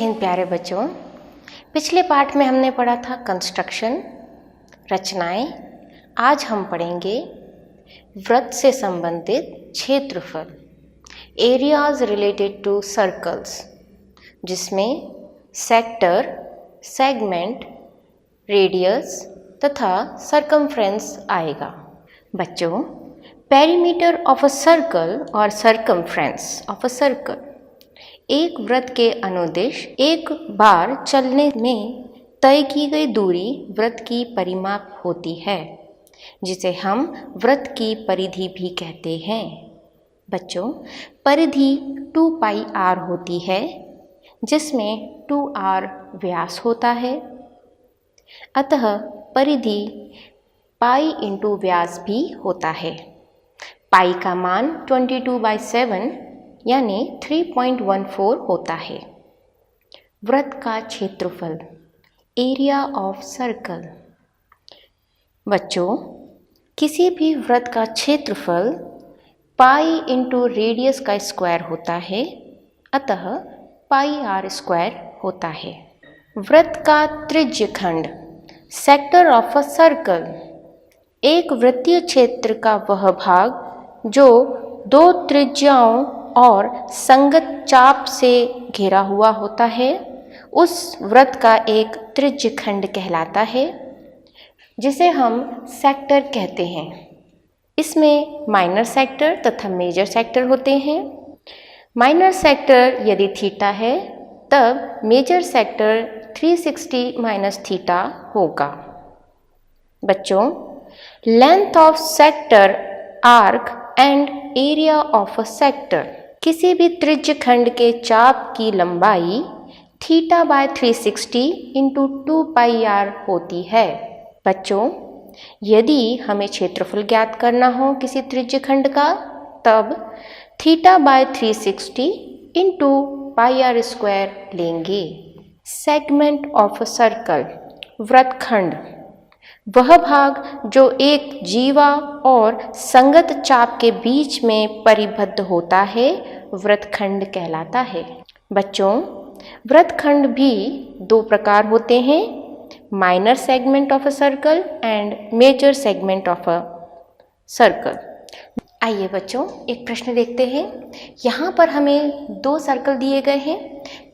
प्यारे बच्चों, पिछले पाठ में हमने पढ़ा था कंस्ट्रक्शन, रचनाएं। आज हम पढ़ेंगे वृत्त से संबंधित क्षेत्रफल, एरियाज रिलेटेड टू सर्कल्स, जिसमें सेक्टर, सेगमेंट, रेडियस तथा सरकमफ्रेंस आएगा। बच्चों, पेरीमीटर ऑफ अ सर्कल और सरकमफ्रेंस ऑफ अ सर्कल, एक वृत्त के अनुदिश एक बार चलने में तय की गई दूरी वृत्त की परिमाप होती है, जिसे हम वृत्त की परिधि भी कहते हैं। बच्चों, परिधि 2πr होती है, जिसमें 2r व्यास होता है। अतः परिधि पाई इंटू व्यास भी होता है। पाई का मान 22/7 यानी 3.14 होता है। वृत्त का क्षेत्रफल, एरिया ऑफ सर्कल। बच्चों, किसी भी वृत्त का क्षेत्रफल पाई इंटू रेडियस का स्क्वायर होता है, अतः πr² होता है। वृत्त का त्रिज्यखंड, सेक्टर ऑफ अ सर्कल, एक वृत्तीय क्षेत्र का वह भाग जो दो त्रिज्याओं और संगत चाप से घिरा हुआ होता है, उस वृत्त का एक त्रिज्यखंड कहलाता है, जिसे हम सेक्टर कहते हैं। इसमें माइनर सेक्टर तथा मेजर सेक्टर होते हैं। माइनर सेक्टर यदि थीटा है, तब मेजर सेक्टर 360 - थीटा होगा। बच्चों, length of sector arc and area of a sector, किसी भी त्रिज्यखंड के चाप की लंबाई θ/360 × 2πr होती है। बच्चों, यदि हमें क्षेत्रफल ज्ञात करना हो किसी त्रिज्यखंड का, तब θ/360 × πr² लेंगे। सेगमेंट ऑफ अ सर्कल, वृत्तखंड, वह भाग जो एक जीवा और संगत चाप के बीच में परिबद्ध होता है, वृत्तखंड कहलाता है। बच्चों, वृत्तखंड भी दो प्रकार होते हैं, minor segment of a circle and major segment of a circle. आइए बच्चों, एक प्रश्न देखते हैं। यहाँ पर हमें दो सर्कल दिए गए हैं।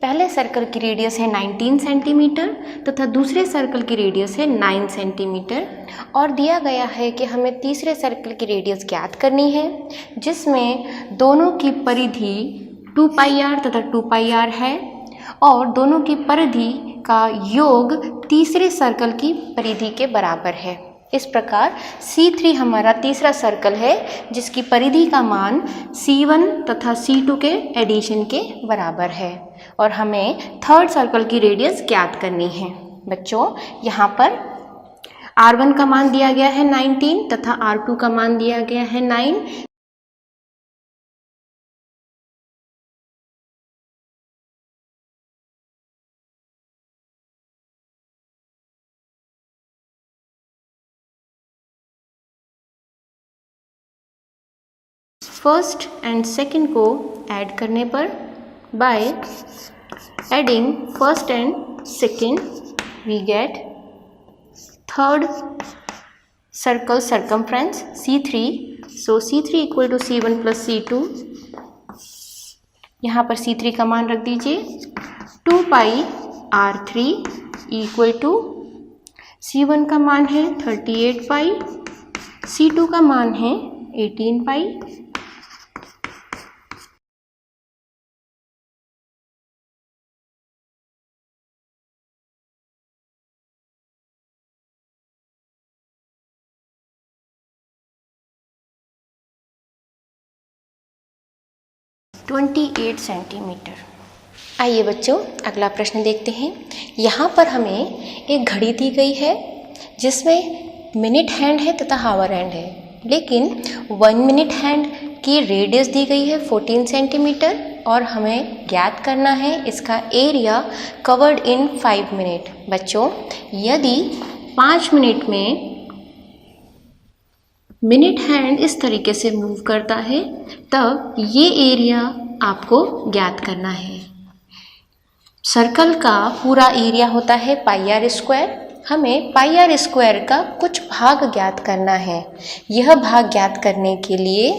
पहले सर्कल की रेडियस है 19 सेंटीमीटर तथा दूसरे सर्कल की रेडियस है 9 सेंटीमीटर, और दिया गया है कि हमें तीसरे सर्कल की रेडियस ज्ञात करनी है, जिसमें दोनों की परिधि 2πr तथा 2πr है और दोनों की परिधि का योग तीसरे सर्कल की परिधि के बराबर है। इस प्रकार C3 हमारा तीसरा सर्कल है, जिसकी परिधि का मान C1 तथा C2 के एडिशन के बराबर है, और हमें थर्ड सर्कल की रेडियस ज्ञात करनी है। बच्चों, यहाँ पर R1 का मान दिया गया है 19 तथा R2 का मान दिया गया है 9। फर्स्ट एंड सेकंड को ऐड करने पर, by adding first and second, we get third circle circumference C3। सो C3 = C1 + C2। यहाँ पर C3 का मान रख दीजिए 2πr3 = C1 का मान है 38π, C2 का मान है 18π। (28 सेंटीमीटर). आइए बच्चों, अगला प्रश्न देखते हैं। यहाँ पर हमें एक घड़ी दी गई है, जिसमें मिनट हैंड है तथा हावर हैंड है, लेकिन 1 मिनट हैंड की रेडियस दी गई है 14 सेंटीमीटर, और हमें ज्ञात करना है इसका एरिया कवर्ड इन 5 मिनट। बच्चों, यदि 5 मिनट में मिनट हैंड इस तरीके से मूव करता है, तब ये एरिया आपको ज्ञात करना है। सर्कल का पूरा एरिया होता है पाई आर स्क्वायर। हमें पाई आर स्क्वायर का कुछ भाग ज्ञात करना है। यह भाग ज्ञात करने के लिए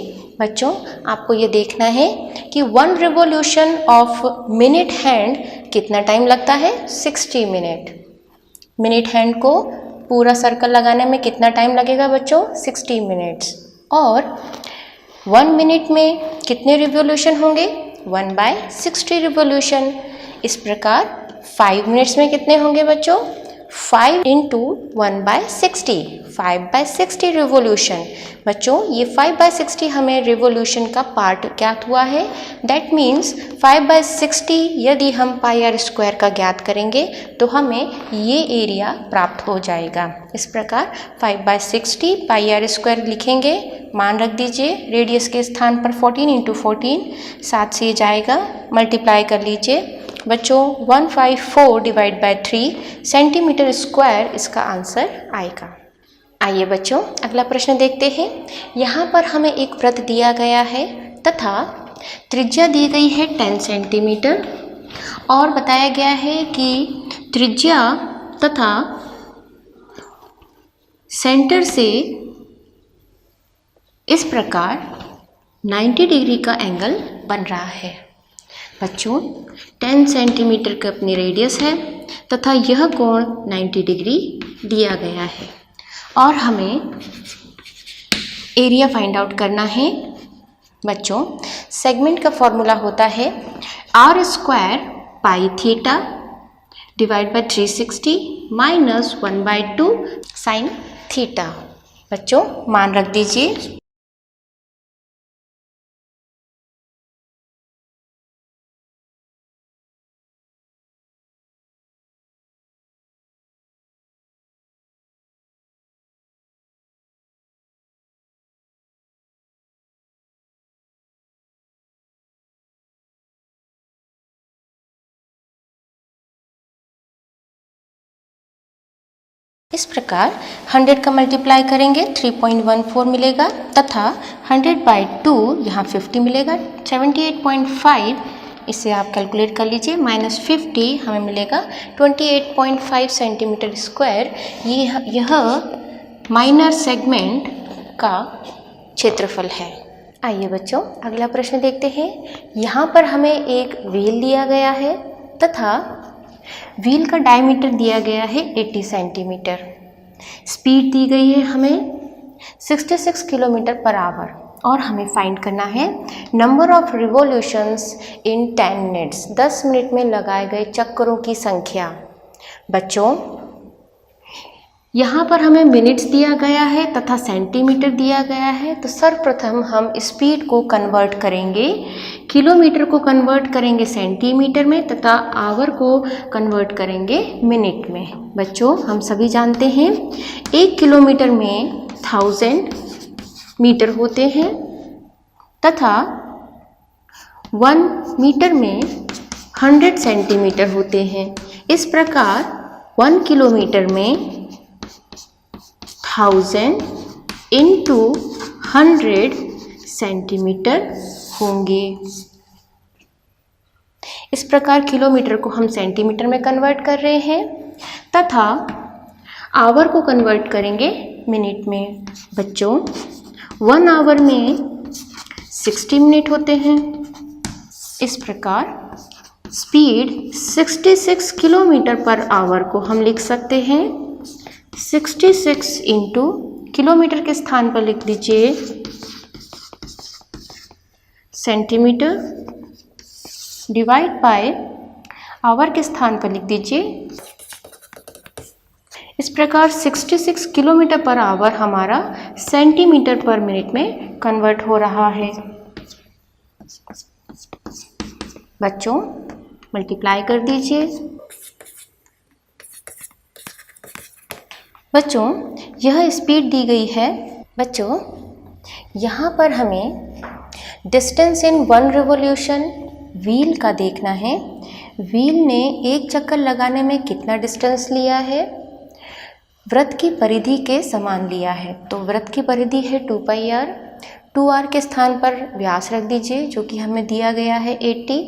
बच्चों आपको ये देखना है कि 1 रिवॉल्यूशन ऑफ मिनट हैंड कितना टाइम लगता है, 60 मिनट। मिनट हैंड को पूरा सर्कल लगाने में कितना टाइम लगेगा बच्चों, 60 मिनट्स। और 1 मिनट में कितने रिवॉल्यूशन होंगे, 1/60 रिवॉल्यूशन। इस प्रकार 5 मिनट्स में कितने होंगे बच्चों, 5 × 1/60, 5/60 रिवॉल्यूशन। बच्चों ये 5/60 हमें रिवॉल्यूशन का पार्ट ज्ञात हुआ है। दैट मीन्स 5/60 यदि हम पाई आर स्क्वायर का ज्ञात करेंगे तो हमें ये एरिया प्राप्त हो जाएगा। इस प्रकार 5/60 पाई आर स्क्वायर लिखेंगे, मान रख दीजिए, रेडियस के स्थान पर 14 × 14 7 से जाएगा, मल्टीप्लाई कर लीजिए बच्चों, 154/3 सेंटीमीटर स्क्वायर इसका आंसर आएगा। आइए बच्चों अगला प्रश्न देखते हैं। यहाँ पर हमें एक वृत्त दिया गया है तथा त्रिज्या दी गई है 10 सेंटीमीटर और बताया गया है कि त्रिज्या तथा सेंटर से इस प्रकार 90 डिग्री का एंगल बन रहा है। बच्चों 10 सेंटीमीटर का अपनी रेडियस है तथा यह कोण 90 डिग्री दिया गया है और हमें एरिया फाइंड आउट करना है। बच्चों सेगमेंट का फॉर्मूला होता है r² pi theta divide by 360 minus 1/2 sine theta. बच्चों मान रख दीजिए। इस प्रकार 100 का मल्टीप्लाई करेंगे 3.14 मिलेगा तथा 100/2 यहाँ 50 मिलेगा, 78.5 इसे आप कैलकुलेट कर लीजिए, -50 हमें मिलेगा 28.5 सेंटीमीटर स्क्वायर। यह माइनर सेगमेंट का क्षेत्रफल है। आइए बच्चों अगला प्रश्न देखते हैं। यहाँ पर हमें एक व्हील दिया गया है तथा व्हील का डायमीटर दिया गया है 80 सेंटीमीटर। स्पीड दी गई है हमें 66 किलोमीटर पर आवर और हमें फाइंड करना है number of revolutions in 10 minutes, 10 minute में लगाए गए चक्करों की संख्या। बच्चों यहाँ पर हमें मिनट्स दिया गया है तथा सेंटीमीटर दिया गया है, तो सर्वप्रथम हम स्पीड को कन्वर्ट करेंगे, किलोमीटर को कन्वर्ट करेंगे सेंटीमीटर में तथा आवर को कन्वर्ट करेंगे मिनट में। बच्चों हम सभी जानते हैं 1 किलोमीटर में 1000 मीटर होते हैं तथा 1 मीटर में 100 सेंटीमीटर होते हैं। इस प्रकार 1 किलोमीटर में 1000 × 100 सेंटीमीटर होंगे। इस प्रकार किलोमीटर को हम सेंटीमीटर में कन्वर्ट कर रहे हैं तथा आवर को कन्वर्ट करेंगे मिनट में। बच्चों 1 आवर में 60 मिनट होते हैं। इस प्रकार स्पीड 66 किलोमीटर पर आवर को हम लिख सकते हैं 66 इंटू किलोमीटर के स्थान पर लिख दीजिए सेंटीमीटर डिवाइड बाय आवर के स्थान पर लिख दीजिए। इस प्रकार 66 किलोमीटर पर आवर हमारा सेंटीमीटर पर मिनट में कन्वर्ट हो रहा है। बच्चों मल्टीप्लाई कर दीजिए। बच्चों यह स्पीड दी गई है। बच्चों यहाँ पर हमें डिस्टेंस इन 1 रिवॉल्यूशन व्हील का देखना है। व्हील ने एक चक्कर लगाने में कितना डिस्टेंस लिया है, वृत्त की परिधि के समान लिया है। तो वृत्त की परिधि है 2πr, 2r के स्थान पर व्यास रख दीजिए जो कि हमें दिया गया है 80।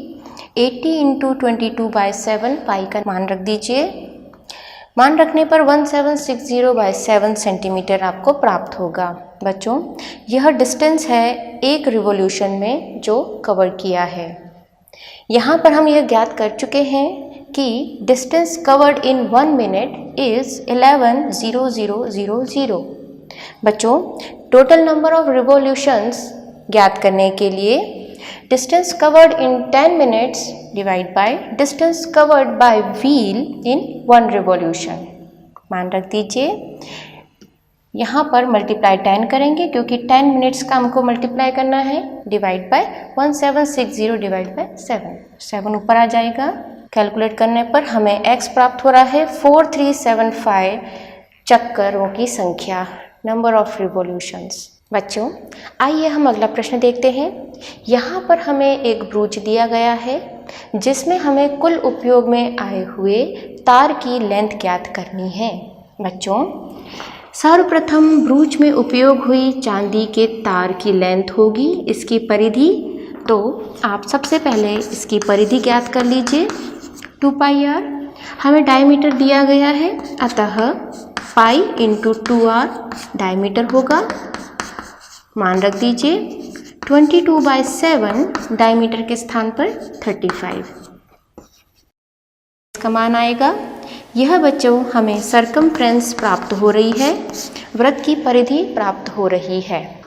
80 इंटू 22/7 पाई का मान रख दीजिए। मान रखने पर 1760/7 सेंटीमीटर आपको प्राप्त होगा। बच्चों, यह डिस्टेंस है एक रिवॉल्यूशन में जो कवर किया है। यहाँ पर हम यह ज्ञात कर चुके हैं कि distance covered in 1 minute is 11:00:00। बच्चों, टोटल नंबर ऑफ रिवॉल्यूशंस ज्ञात करने के लिए distance covered in 10 minutes divide by distance covered by wheel in 1 revolution. मान रख दीजिए। यहाँ पर मल्टीप्लाई 10 करेंगे क्योंकि 10 मिनट्स का हमको मल्टीप्लाई करना है, डिवाइड बाय 1760 डिवाइड बाय 7 ऊपर आ जाएगा। कैलकुलेट करने पर हमें x प्राप्त हो रहा है 4375 चक्करों की संख्या, नंबर ऑफ रिवॉल्यूशंस। बच्चों, आइए हम अगला प्रश्न देखते हैं। यहाँ पर हमें एक ब्रूच दिया गया है जिसमें हमें कुल उपयोग में आए हुए तार की लेंथ ज्ञात करनी है। बच्चों, सर्वप्रथम ब्रूच में उपयोग हुई चांदी के तार की लेंथ होगी इसकी परिधि। तो आप सबसे पहले इसकी परिधि ज्ञात कर लीजिए, 2πr। हमें डायमीटर दिया गया है, अतः पाई इंटू 2r डायमीटर होगा। मान रख दीजिए 22/7 डायमीटर के स्थान पर 35 इसका मान आएगा। यह बच्चों हमें सरकमफ्रेंस प्राप्त हो रही है, वृत्त की परिधि प्राप्त हो रही है।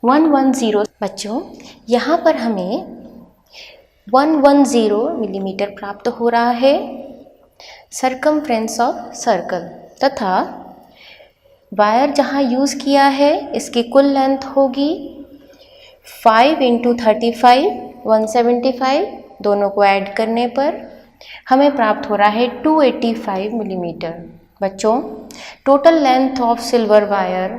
110। बच्चों, यहाँ पर हमें 110 मिलीमीटर प्राप्त हो रहा है सरकमफ्रेंस ऑफ सर्कल, तथा वायर जहाँ यूज़ किया है इसकी कुल लेंथ होगी 5 इंटू 35 175। दोनों को ऐड करने पर हमें प्राप्त हो रहा है 285 मिलीमीटर। बच्चों, total length of silver wire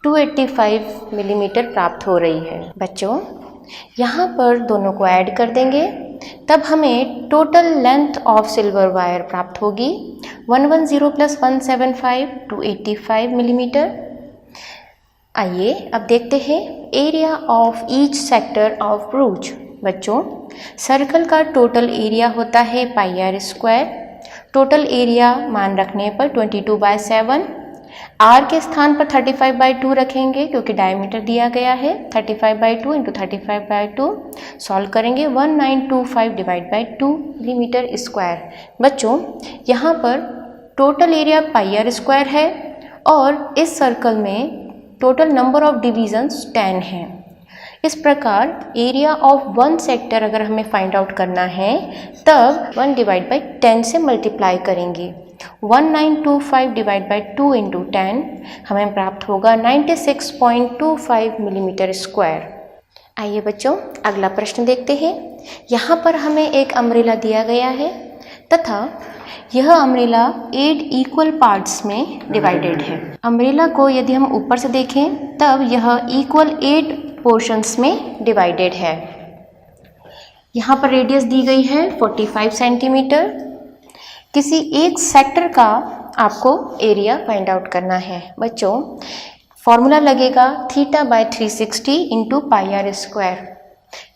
285 millimetre प्राप्त हो रही है। बच्चों, यहाँ पर दोनों को ऐड कर देंगे तब हमें total length of silver wire प्राप्त होगी 110 प्लस 175 285 मिलीमीटर। आइए अब देखते हैं area of each sector of ब्रूच। बच्चों, सर्कल का टोटल एरिया होता है πr²। टोटल एरिया मान रखने पर 22/7, r के स्थान पर 35/2 रखेंगे क्योंकि डायमीटर दिया गया है। 35/2 इंटू 35/2 सॉल्व करेंगे 1925 डिवाइड बाई 2 मिलीमीटर स्क्वायर। बच्चों, यहाँ पर टोटल एरिया πr² है और इस सर्कल में टोटल नंबर ऑफ डिविजन्स 10 हैं। इस प्रकार एरिया ऑफ 1 सेक्टर अगर हमें फाइंड आउट करना है तब 1 डिवाइड बाई 10 से मल्टीप्लाई करेंगे। 1925 डिवाइड बाई 2 इंटू 10 हमें प्राप्त होगा 96.25 मिलीमीटर स्क्वायर। आइए बच्चों, अगला प्रश्न देखते हैं। यहाँ पर हमें एक अम्ब्रेला दिया गया है तथा यह अम्ब्रेला 8 इक्वल पार्ट्स में डिवाइडेड है। अम्ब्रेला को यदि हम ऊपर से देखें तब यह इक्वल 8 पोर्शंस में डिवाइडेड है। यहाँ पर रेडियस दी गई है 45 सेंटीमीटर। किसी एक सेक्टर का आपको एरिया फाइंड आउट करना है। बच्चों, फॉर्मूला लगेगा θ/360 इंटू πr²।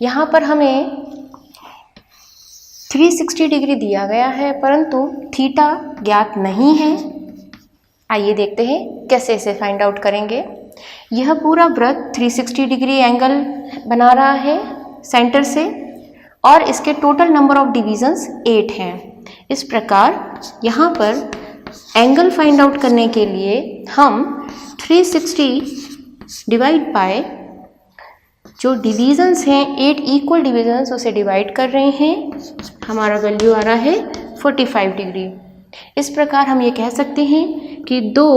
यहाँ पर हमें 360 डिग्री दिया गया है परंतु थीटा ज्ञात नहीं है। आइए देखते हैं कैसे इसे फाइंड आउट करेंगे। यह पूरा वृत्त 360 डिग्री एंगल बना रहा है सेंटर से और इसके टोटल नंबर ऑफ डिविजन्स 8 हैं। इस प्रकार यहाँ पर एंगल फाइंड आउट करने के लिए हम 360 डिवाइड बाय जो डिविजन्स हैं 8 इक्वल डिविजन्स उसे डिवाइड कर रहे हैं। हमारा वैल्यू आ रहा है 45 डिग्री। इस प्रकार हम ये कह सकते हैं कि दो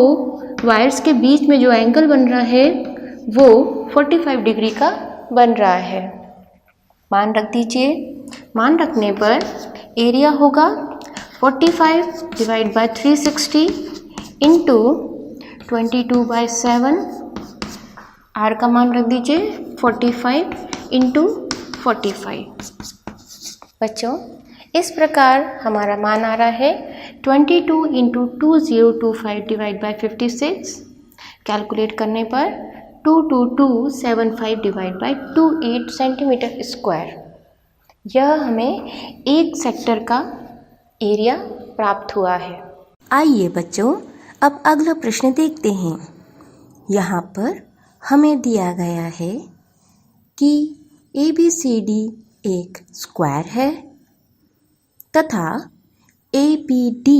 वायर्स के बीच में जो एंगल बन रहा है वो 45 डिग्री का बन रहा है। मान रख दीजिए। मान रखने पर एरिया होगा 45 डिवाइड बाय 360 इंटू 22/7। आर का मान रख दीजिए 45 इंटू 45। बच्चों, इस प्रकार हमारा मान आ रहा है 22 इंटू 2025 डिवाइड बाई 56। कैलकुलेट करने पर 22275 डिवाइड बाई 28 सेंटीमीटर स्क्वायर। यह हमें एक सेक्टर का एरिया प्राप्त हुआ है। आइए बच्चों, अब अगला प्रश्न देखते हैं। यहाँ पर हमें दिया गया है कि ABCD एक स्क्वायर है तथा ABD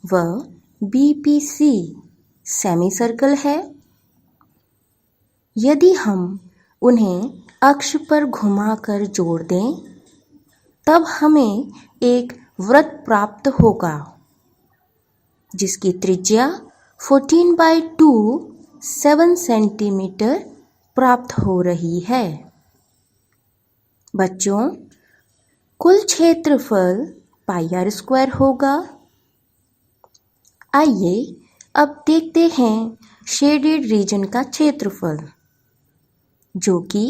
व BPC सेमी सर्कल है। यदि हम उन्हें अक्ष पर घुमाकर जोड़ दें तब हमें एक वृत्त प्राप्त होगा जिसकी त्रिज्या 14/2 7 सेंटीमीटर प्राप्त हो रही है। बच्चों, कुल क्षेत्रफल πr² होगा। आइए अब देखते हैं शेडेड रीजन का क्षेत्रफल, जो कि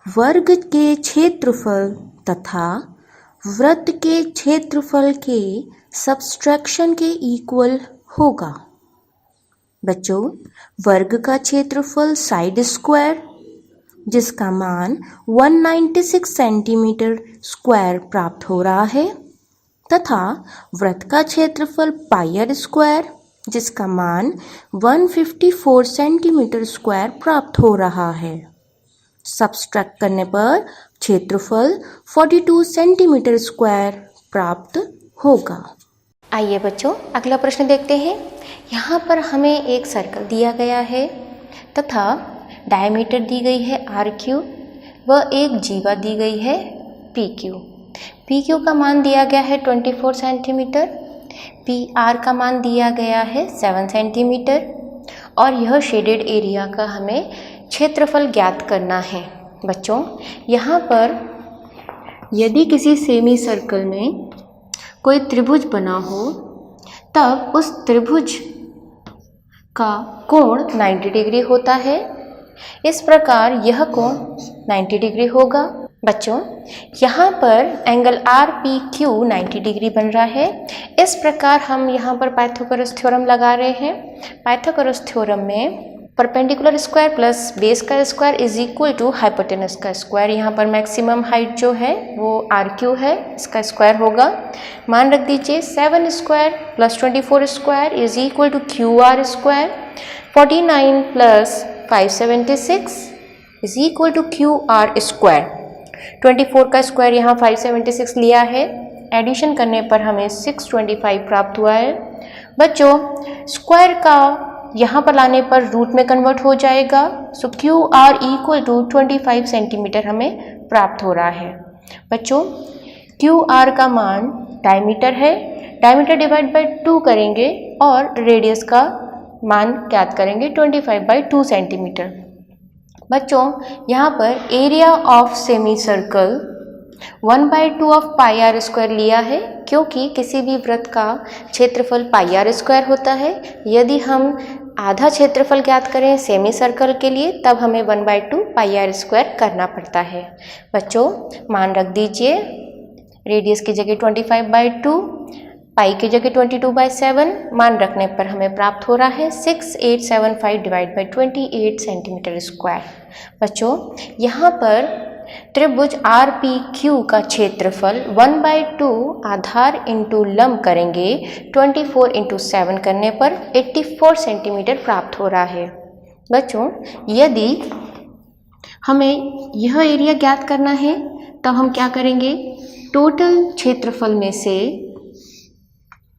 वर्ग के क्षेत्रफल तथा वृत्त के क्षेत्रफल के सब्सट्रैक्शन के इक्वल होगा। बच्चों, वर्ग का क्षेत्रफल साइड स्क्वायर जिसका मान 196 सेंटीमीटर स्क्वायर प्राप्त हो रहा है तथा वृत्त का क्षेत्रफल πr² जिसका मान 154 सेंटीमीटर स्क्वायर प्राप्त हो रहा है। सब्सट्रैक्ट करने पर क्षेत्रफल 42 सेंटीमीटर स्क्वायर प्राप्त होगा। आइए बच्चों, अगला प्रश्न देखते हैं। यहाँ पर हमें एक सर्कल दिया गया है तथा डायमीटर दी गई है RQ व एक जीवा दी गई है PQ। PQ का मान दिया गया है 24 सेंटीमीटर, PR का मान दिया गया है 7 सेंटीमीटर और यह शेडेड एरिया का हमें क्षेत्रफल ज्ञात करना है। बच्चों, यहाँ पर यदि किसी सेमी सर्कल में कोई त्रिभुज बना हो तब उस त्रिभुज का कोण 90 डिग्री होता है। इस प्रकार यह कोण 90 डिग्री होगा। बच्चों, यहाँ पर एंगल RPQ 90 डिग्री बन रहा है। इस प्रकार हम यहाँ पर पाइथागोरस थ्योरम लगा रहे हैं। पाइथागोरस थ्योरम में परपेंडिकुलर स्क्वायर प्लस बेस का square is equal to hypotenuse का स्क्वायर। यहाँ पर मैक्सिमम हाइट जो है वो RQ है, इसका स्क्वायर होगा। मान रख दीजिए 7 square plus 24 square is equal to QR square. 49 plus 576 is equal to QR square. 24 का स्क्वायर यहाँ 576 लिया है, एडिशन करने पर हमें 625 प्राप्त हुआ है। बच्चों, स्क्वायर का यहाँ पर लाने पर रूट में कन्वर्ट हो जाएगा। सो QR इक्वल टू 25 सेंटीमीटर हमें प्राप्त हो रहा है। बच्चों, QR का मान डायमीटर है, डायमीटर डिवाइड बाई 2 करेंगे और रेडियस का मान ज्ञात करेंगे 25/2 सेंटीमीटर। बच्चों, यहाँ पर area of semi circle 1/2 of πr² लिया है क्योंकि किसी भी वृत्त का क्षेत्रफल πr² होता है। यदि हम आधा क्षेत्रफल ज्ञात करें सेमी सर्कल के लिए तब हमें 1/2 πr² करना पड़ता है। बच्चों, मान रख दीजिए, रेडियस की जगह 25/2, पाई की जगह 22/7, मान रखने पर हमें प्राप्त हो रहा है 6875 डिवाइड बाई 28 सेंटीमीटर स्क्वायर। बच्चों, यहाँ पर त्रिभुज RPQ का क्षेत्रफल 1/2 आधार इंटू लंब करेंगे 24 इंटू 7 करने पर 84 सेंटीमीटर प्राप्त हो रहा है। बच्चों, यदि हमें यह एरिया ज्ञात करना है तो हम क्या करेंगे, टोटल क्षेत्रफल में से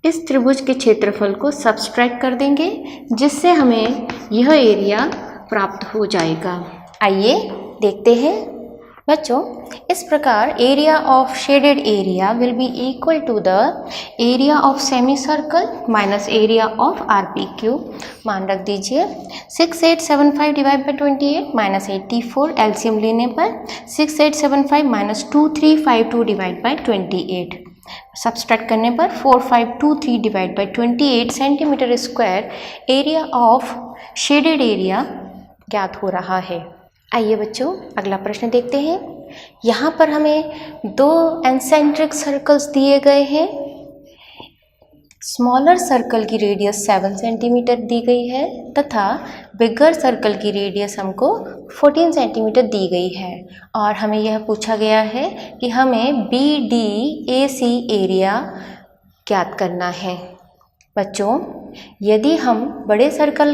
इस त्रिभुज के क्षेत्रफल को सब्सट्रैक्ट कर देंगे जिससे हमें यह एरिया प्राप्त हो जाएगा। आइए देखते हैं। बच्चों, इस प्रकार area of shaded area will be equal to the area of semi circle minus area of RPQ। मान रख दीजिए 6875 डिवाइड बाई 28 माइनस 84, एलसीएम लेने पर 6875 माइनस 2352 डिवाइड बाई 28, सब्सट्रैक्ट करने पर 4523 divide by 28 centimetre square area of shaded area ज्ञात हो रहा है। आइए बच्चों, अगला प्रश्न देखते हैं। यहाँ पर हमें 2 एंसेंट्रिक सर्कल्स दिए गए हैं। स्मॉलर सर्कल की रेडियस 7 सेंटीमीटर दी गई है तथा बिगर सर्कल की रेडियस हमको 14 सेंटीमीटर दी गई है और हमें यह पूछा गया है कि हमें BDAC एरिया ज्ञात करना है। बच्चों, यदि हम बड़े सर्कल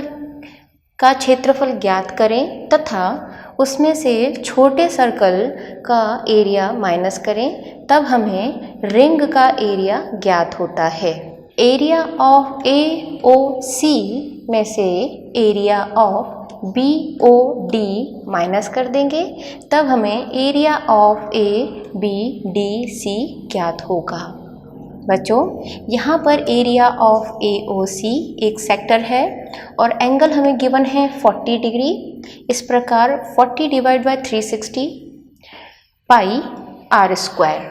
का क्षेत्रफल ज्ञात करें तथा उसमें से छोटे सर्कल का एरिया माइनस करें तब हमें रिंग का एरिया ज्ञात होता है। एरिया ऑफ AOC में से एरिया ऑफ BOD माइनस कर देंगे तब हमें एरिया ऑफ ABDC ज्ञात होगा। बच्चों, यहाँ पर एरिया ऑफ AOC एक सेक्टर है और एंगल हमें गिवन है 40 डिग्री। इस प्रकार 40 divide by 360 pi R square,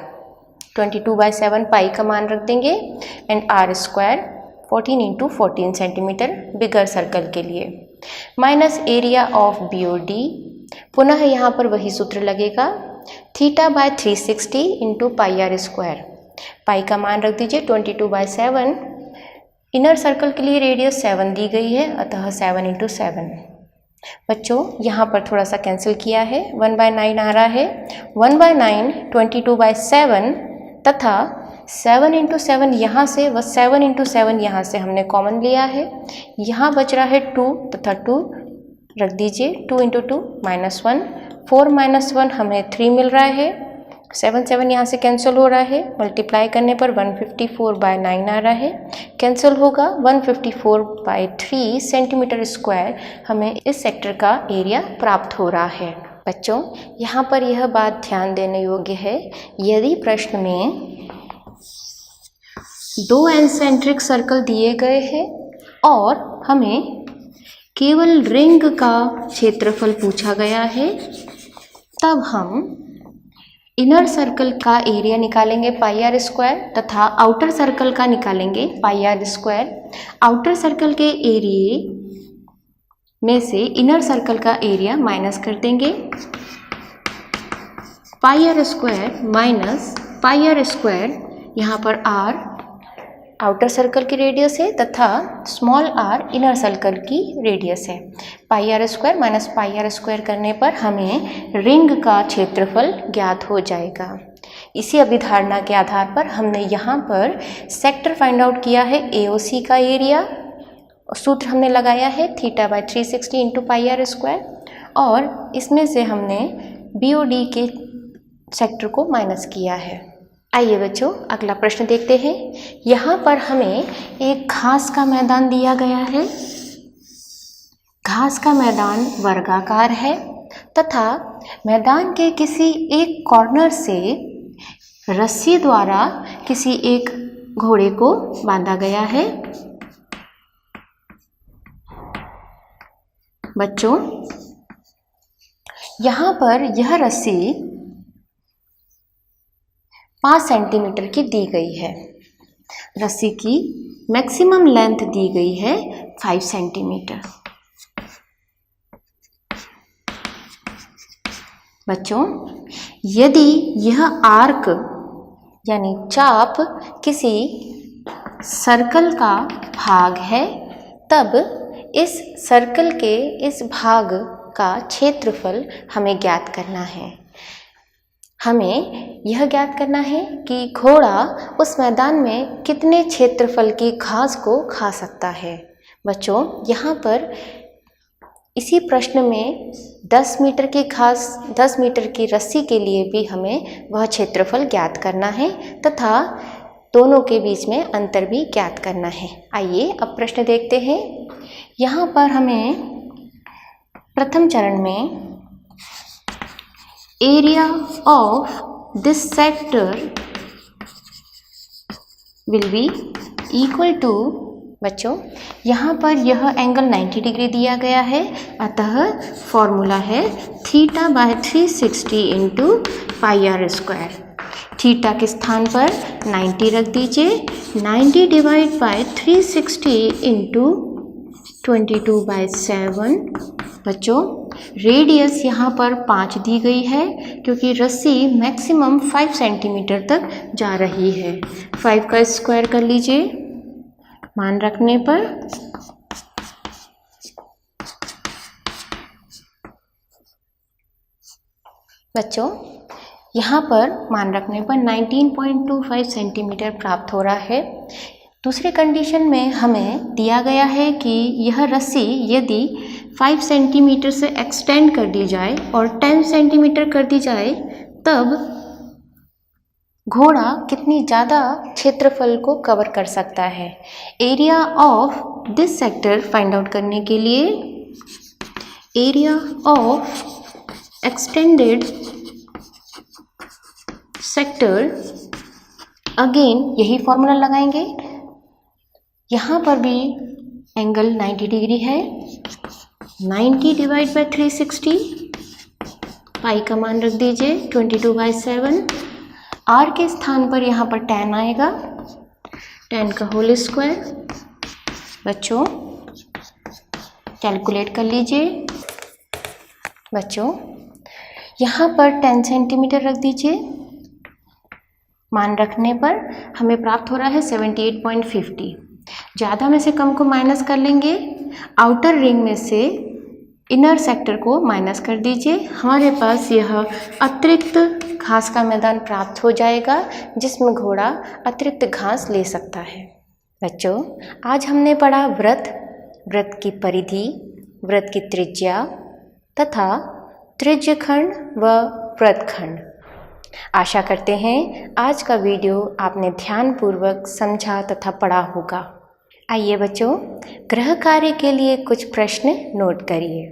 22/7 पाई का मान रख देंगे and R square 14 into 14 centimetre bigger circle के लिए माइनस एरिया ऑफ BOD। पुनः यहाँ पर वही सूत्र लगेगा, θ/360 इंटू पाई R स्क्वायर, पाई का मान रख दीजिए 22/7। इनर सर्कल के लिए रेडियस 7 दी गई है अतः 7 इंटू 7। बच्चों, यहाँ पर थोड़ा सा कैंसिल किया है, 1/9 आ रहा है। 1/9 22/7 तथा 7 इंटू 7 यहाँ से व 7 इंटू 7 यहाँ से हमने कॉमन लिया है। यहाँ बच रहा है 2 तथा 2 रख दीजिए, 2 इंटू 2 -1, 4 - 1 हमें 3 मिल रहा है। 7 7 यहाँ से कैंसिल हो रहा है, मल्टीप्लाई करने पर 154/9 आ रहा है, कैंसिल होगा। 154/3 सेंटीमीटर स्क्वायर हमें इस सेक्टर का एरिया प्राप्त हो रहा है। बच्चों, यहाँ पर यह बात ध्यान देने योग्य है, यदि प्रश्न में 2 एनसेंट्रिक सर्कल दिए गए हैं और हमें केवल रिंग का क्षेत्रफल पूछा गया है तब हम इनर सर्कल का एरिया निकालेंगे पाई R स्क्वायर तथा आउटर सर्कल का निकालेंगे पाई R स्क्वायर। आउटर सर्कल के एरिया में से इनर सर्कल का एरिया माइनस कर देंगे, पाई R square minus pi R square. यहाँ पर R आउटर सर्कल की रेडियस है तथा स्मॉल r इनर सर्कल की रेडियस है। पाई R square minus pi R square करने पर हमें रिंग का क्षेत्रफल ज्ञात हो जाएगा। इसी अभिधारणा के आधार पर हमने यहाँ पर सेक्टर फाइंड आउट किया है AOC का एरिया। सूत्र हमने लगाया है θ/360 इंटू पाई R स्क्वायर और इसमें से हमने BOD के सेक्टर को माइनस किया है। आइए बच्चों, अगला प्रश्न देखते हैं। यहाँ पर हमें एक घास का मैदान दिया गया है। घास का मैदान वर्गाकार है तथा मैदान के किसी एक कॉर्नर से रस्सी द्वारा किसी एक घोड़े को बांधा गया है। बच्चों, यहाँ पर यह रस्सी 5 सेंटीमीटर की दी गई है। रस्सी की मैक्सिमम लेंथ दी गई है 5 सेंटीमीटर। बच्चों, यदि यह आर्क यानी चाप किसी सर्कल का भाग है तब इस सर्कल के इस भाग का क्षेत्रफल हमें ज्ञात करना है। हमें यह ज्ञात करना है कि घोड़ा उस मैदान में कितने क्षेत्रफल की घास को खा सकता है। बच्चों, यहाँ पर इसी प्रश्न में 10 मीटर की घास 10 मीटर की रस्सी के लिए भी हमें वह क्षेत्रफल ज्ञात करना है तथा दोनों के बीच में अंतर भी ज्ञात करना है। आइए अब प्रश्न देखते हैं। यहाँ पर हमें प्रथम चरण में area of this sector will be equal to, बच्चों यहाँ पर यह एंगल 90 डिग्री दिया गया है अतः फॉर्मूला है θ/360 into pi R square. Theta के स्थान पर 90 रख दीजिए, 90 डिवाइड बाय 360 इंटू 22/7। बच्चों, रेडियस यहाँ पर 5 दी गई है क्योंकि रस्सी मैक्सिमम 5 सेंटीमीटर तक जा रही है। 5 का स्क्वायर कर लीजिए, मान रखने पर बच्चों यहाँ पर मान रखने पर 19.25 सेंटीमीटर प्राप्त हो रहा है। दूसरे कंडीशन में हमें दिया गया है कि यह रस्सी यदि 5 सेंटीमीटर से एक्सटेंड कर दी जाए और 10 सेंटीमीटर कर दी जाए तब घोड़ा कितनी ज़्यादा क्षेत्रफल को कवर कर सकता है। Area of this sector find out करने के लिए area of extended sector, again यही फॉर्मूला लगाएंगे। यहाँ पर भी एंगल 90 डिग्री है। 90 डिवाइड बाई 360, पाई का मान रख दीजिए 22/7। आर के स्थान पर यहाँ पर 10 आएगा, 10 का होल स्क्वायर। बच्चों कैलकुलेट कर लीजिए। बच्चों यहाँ पर 10 सेंटीमीटर रख दीजिए। मान रखने पर हमें प्राप्त हो रहा है 78.50। ज़्यादा में से कम को माइनस कर लेंगे। आउटर रिंग में से इनर सेक्टर को माइनस कर दीजिए। हमारे पास यह अतिरिक्त घास का मैदान प्राप्त हो जाएगा जिसमें घोड़ा अतिरिक्त घास ले सकता है। बच्चों आज हमने पढ़ा वृत्त, वृत्त की परिधि, वृत्त की त्रिज्या तथा त्रिज्यखंड व वृत्तखंड। आशा करते हैं आज का वीडियो आपने ध्यानपूर्वक समझा तथा पढ़ा होगा। आइए बच्चों गृह कार्य के लिए कुछ प्रश्न नोट करिए।